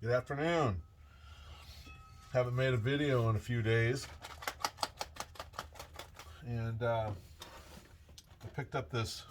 Good afternoon. Haven't made a video in a few days. And I picked up this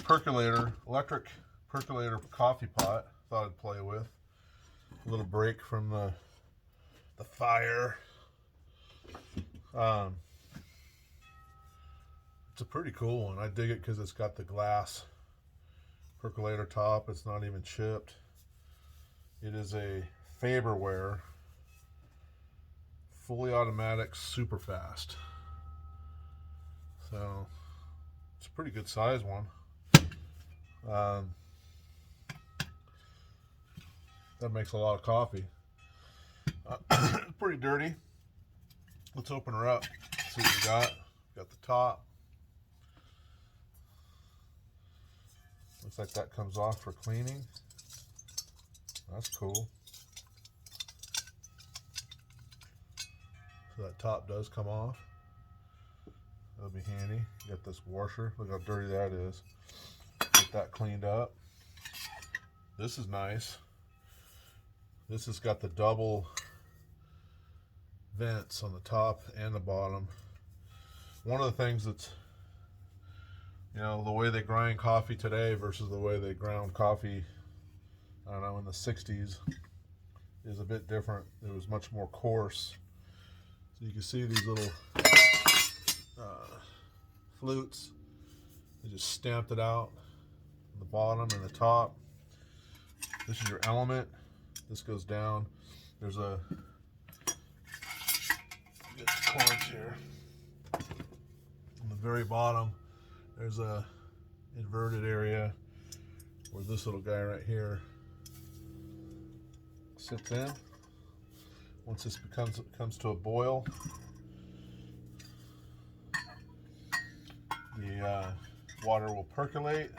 percolator, electric percolator coffee pot. Thought I'd play with. A little break from the fire. It's a pretty cool one. I dig it because it's got the glass percolator top. It's not even chipped. It is a Faberware fully automatic Superfast. So it's a pretty good size one. That makes a lot of coffee. Pretty dirty. Let's open her up. See what we got. Got the top. Looks like that comes off for cleaning. That's cool. So that top does come off. That'll be handy. You got this washer. Look how dirty that is. Get that cleaned up. This is nice. This has got the double vents on the top and the bottom. One of the things that's, the way they grind coffee today versus the way they ground coffee, I don't know, in the 60s is a bit different. It was much more coarse. So you can see these little flutes. They just stamped it out on the bottom and the top. This is your element. This goes down. There's a get the cords here. On the very bottom, there's a inverted area where this little guy right here sits in. Once this comes to a boil, the water will percolate.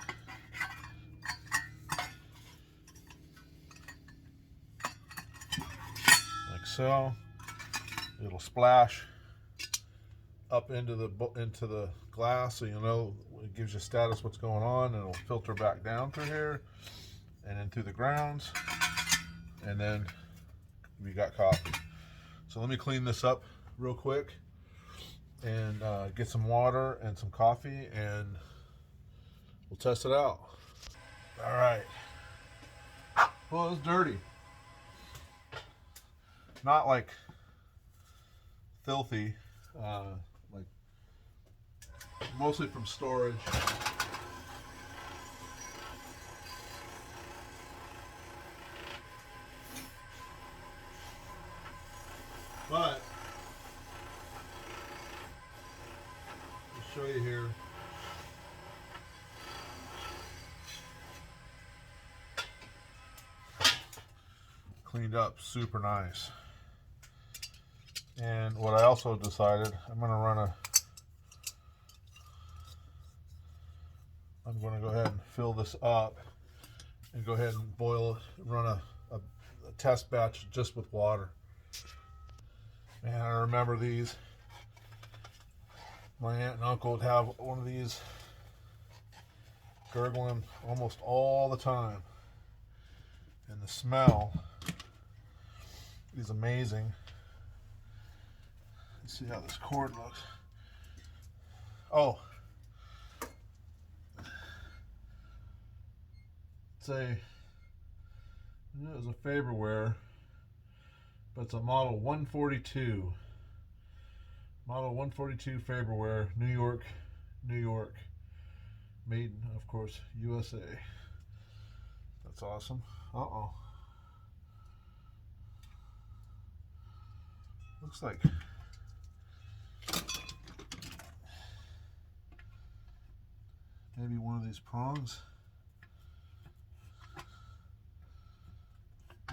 Like so. It'll splash up into the glass, so it gives you status what's going on, and it'll filter back down through here and then through the grounds, and then we got coffee. So let me clean this up real quick and get some water and some coffee, and we'll test it out. All right. Well, it's dirty. Not like filthy, like mostly from storage. But I'll show you here. Cleaned up super nice. And what I also decided, I'm going to go ahead and fill this up and go ahead and boil it, run a test batch just with water. Man, I remember these. My aunt and uncle would have one of these gurgling almost all the time. And the smell is amazing. Let's see how this cord looks. Oh, it was a Faberware, but it's a model 142. Model 142 Faberware, New York, New York. Made, of course, USA. That's awesome. Uh-oh. Looks like maybe one of these prongs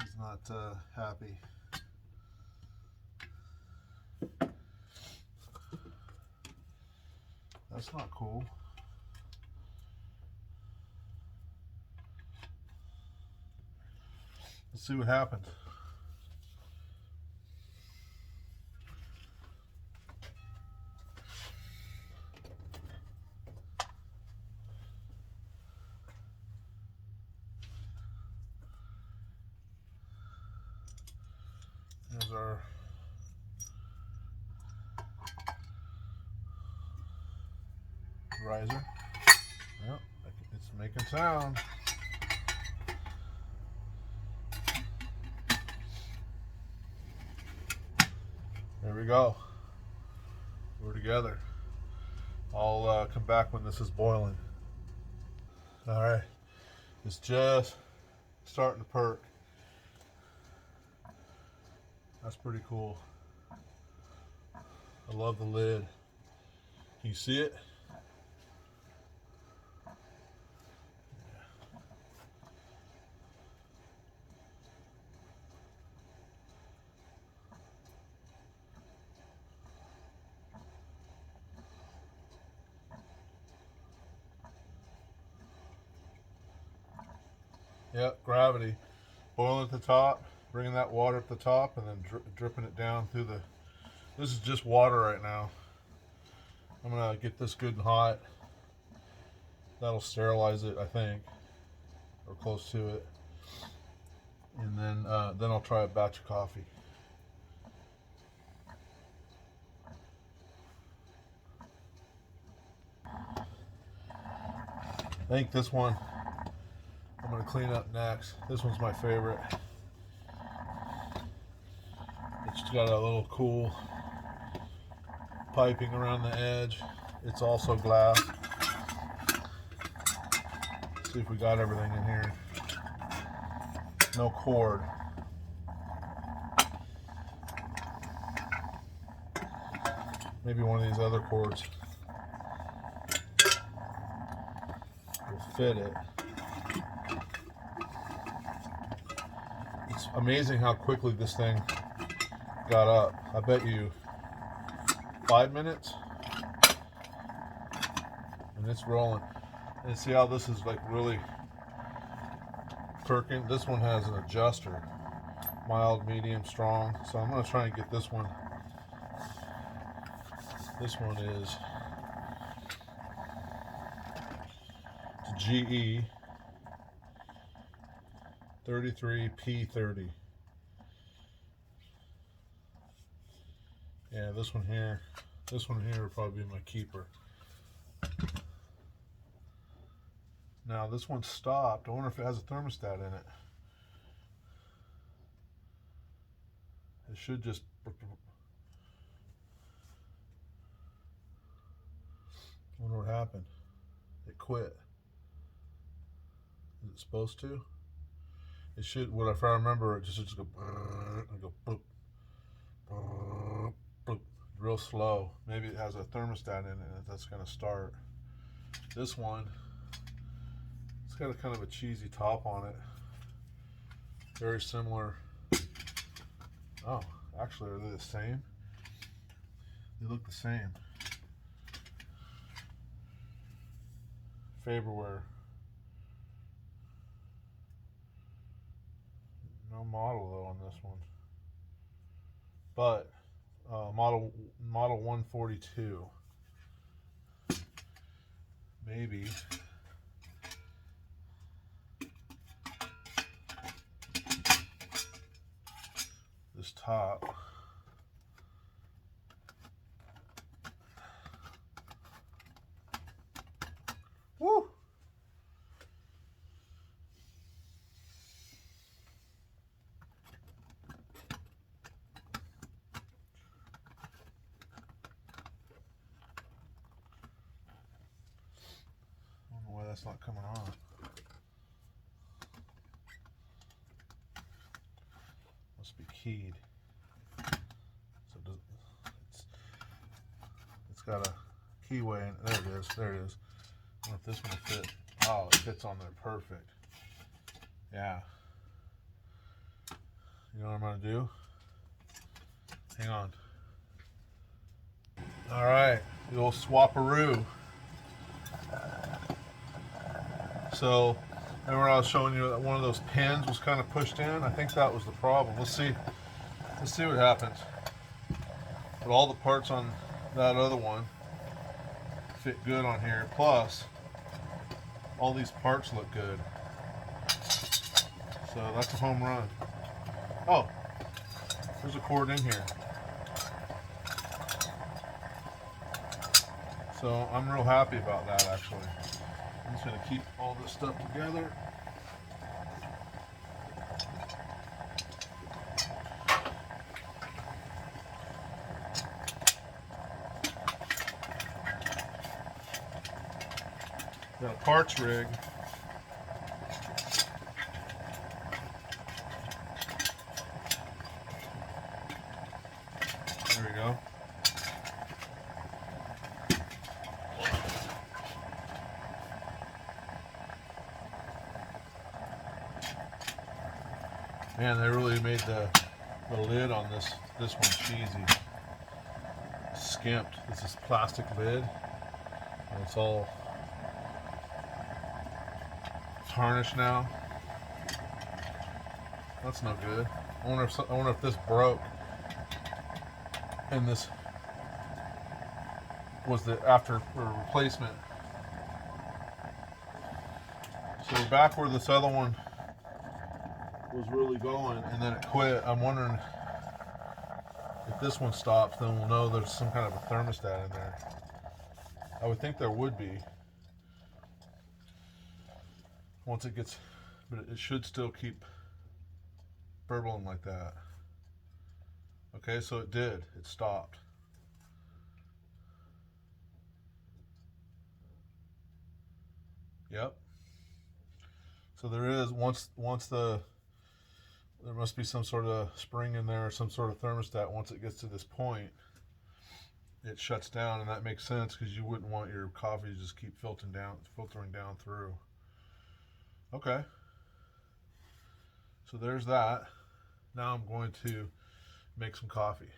is not happy. That's not cool. Let's see what happens. There's our riser. Yep, it's making sound. There we go. We're together. I'll come back when this is boiling. All right, it's just starting to perk. That's pretty cool. I love the lid. Can you see it? Yep, gravity. Boiling at the top, bringing that water up the top, and then dripping it down through the... This is just water right now. I'm gonna get this good and hot. That'll sterilize it, I think, or close to it. And then I'll try a batch of coffee. I think this one I'm going to clean up next. This one's my favorite. It's got a little cool piping around the edge. It's also glass. Let's see if we got everything in here. No cord. Maybe one of these other cords will fit it. It's amazing how quickly this thing got up. I bet you 5 minutes and it's rolling. And see how this is like really perking? This one has an adjuster, mild, medium, strong. So I'm going to try and get this one. This one is GE 33P30. Yeah, this one here will probably be my keeper. Now this one stopped. I wonder if it has a thermostat in it. It should just... I wonder what happened. It quit. Is it supposed to? It should. What if I remember? It just go. And go boop, boop, boop, real slow. Maybe it has a thermostat in it. That's gonna start. This one, it's got a kind of a cheesy top on it. Very similar. Oh, actually, are they the same? They look the same. Faberware. No model though on this one, but model 142. Maybe this top. Woo! That's not coming on. Must be keyed. So it's got a keyway in. There it is. There it is. I wonder if this one will fit. Oh, it fits on there perfect. Yeah. You know what I'm gonna do? Hang on. All right, the old swap-a-roo. So, remember I was showing you that one of those pins was kind of pushed in? I think that was the problem. Let's see what happens. But all the parts on that other one fit good on here. Plus, all these parts look good. So that's a home run. Oh, There's a cord in here. So I'm real happy about that, actually. I'm just going to keep all this stuff together. Got a parts rig. There we go. Man, they really made the lid on this one cheesy. Skimped. This is plastic lid. And it's all tarnished now. That's no good. I wonder if this broke and this was the after replacement. So we're back where this other one was really going, and then it quit. I'm wondering if this one stops, then we'll know there's some kind of a thermostat in there. I would think there would be. Once it gets, but it should still keep burbling like that. Okay, so it did. It stopped. Yep. So there is, there must be some sort of spring in there or some sort of thermostat. Once it gets to this point, it shuts down, and that makes sense because you wouldn't want your coffee to just keep filtering down through. Okay. So there's that. Now I'm going to make some coffee.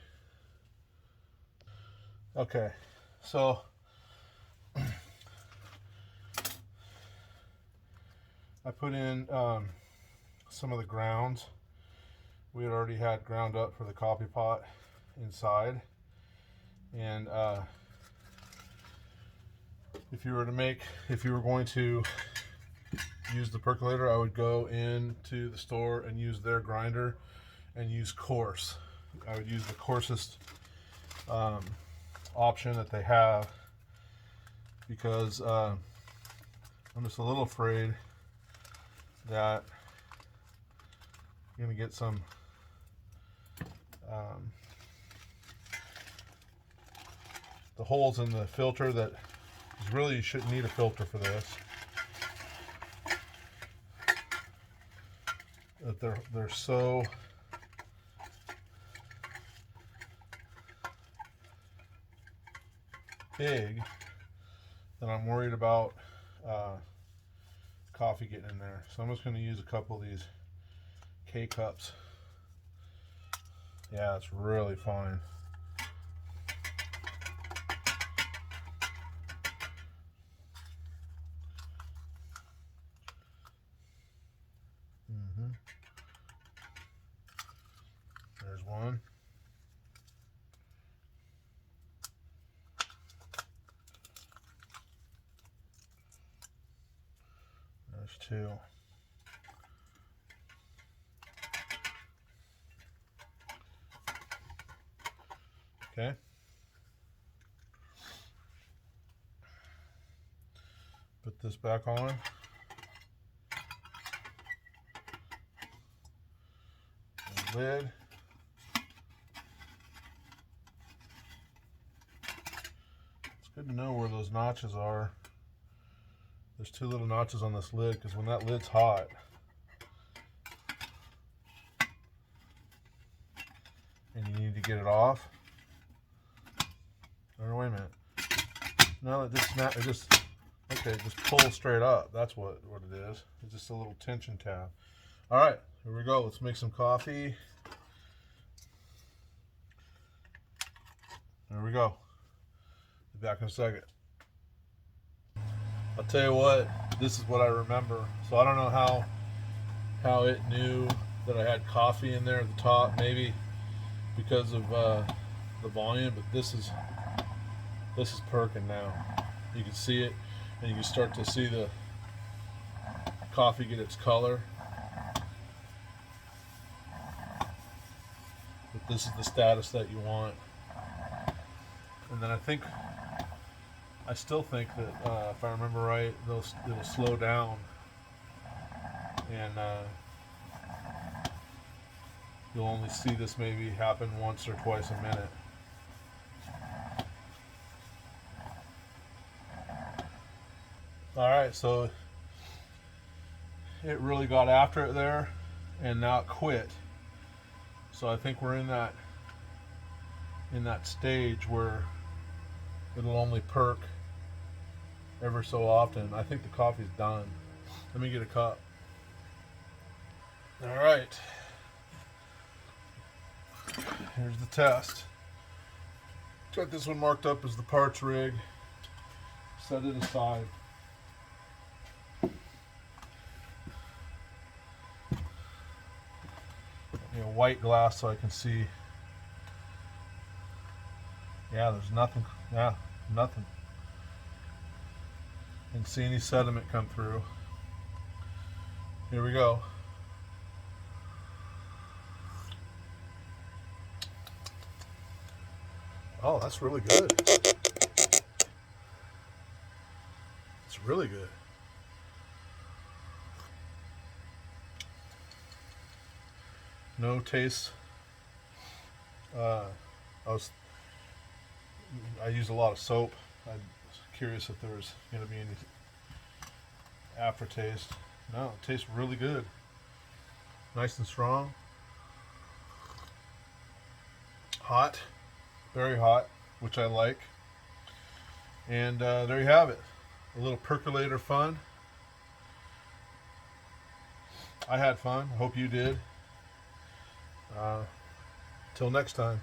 Okay, so I put in some of the grounds. We had already had ground up for the coffee pot inside. And if you were going to use the percolator, I would go into the store and use their grinder and use coarse. I would use the coarsest option that they have, because I'm just a little afraid that you're going to get some the holes in the filter that really, you shouldn't need a filter for this. That they're so big that I'm worried about coffee getting in there. So I'm just going to use a couple of these K-cups. Yeah, it's really fine. There's one. There's two. Okay. Put this back on. The lid. It's good to know where those notches are. There's two little notches on this lid, because when that lid's hot, and you need to get it off. Or wait a minute. No, it just okay, just pull straight up. That's what it is. It's just a little tension tab. All right, here we go. Let's make some coffee. There we go. Be back in a second. I'll tell you what, this is what I remember. So I don't know how it knew that I had coffee in there at the top, maybe because of the volume, but this is Perking now. You can see it, and you can start to see the coffee get its color. But this is the status that you want. And then I still think that if I remember right, it'll slow down, and you'll only see this maybe happen once or twice a minute. Alright, so it really got after it there, and now it quit. So I think we're in that stage where it'll only perk ever so often. I think the coffee's done. Let me get a cup. Alright. Here's the test. Got this one marked up as the parts rig. Set it aside. White glass so I can see. Yeah, there's nothing. Yeah, nothing. Didn't see any sediment come through. Here we go. Oh, that's really good. It's really good. No taste. I use a lot of soap. I was curious if there was going to be any aftertaste. No, it tastes really good. Nice and strong. Hot. Very hot, which I like. And there you have it. A little percolator fun. I had fun. Hope you did. Till next time.